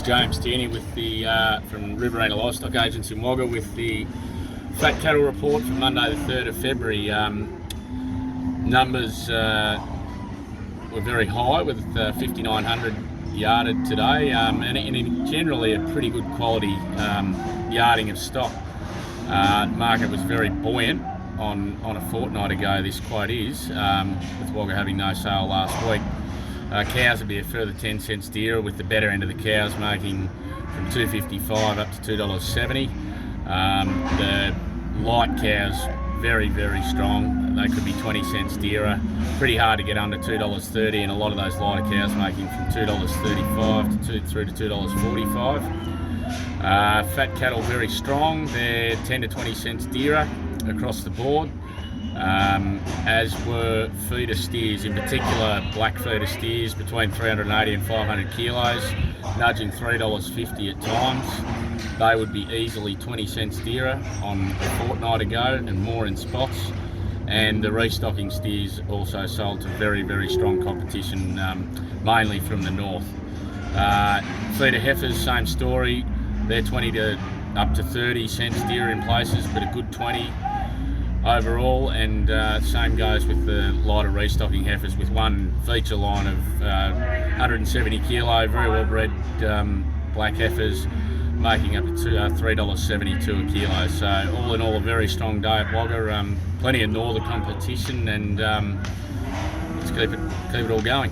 James Tierney with the from Riverina Livestock Agency in Wagga with the fat cattle report for Monday the 3rd of February. Numbers were very high with 5,900 yarded today, and generally a pretty good quality yarding of stock. Market was very buoyant on a fortnight ago. This quite is, with Wagga having no sale last week. Cows would be a further 10 cents dearer, with the better end of the cows making from $2.55 up to $2.70. The light cows very, very strong. They could be 20 cents dearer. Pretty hard to get under $2.30, and a lot of those lighter cows making from $2.35 through to $2.45. Fat cattle very strong. They're 10 to 20 cents dearer across the board. As were feeder steers, in particular black feeder steers between 380 and 500 kilos, nudging $3.50 at times. They would be easily 20 cents dearer on a fortnight ago, and more in spots. And the restocking steers also sold to very, very strong competition, mainly from the north. Feeder heifers, same story. They're 20 to up to 30 cents dearer in places, but a good 20 overall, and same goes with the lighter restocking heifers, with one feature line of 170 kilo, very well bred black heifers making up to $3.72 a kilo. So all in all, a very strong day at Wagga. Plenty of northern competition, and let's keep it all going.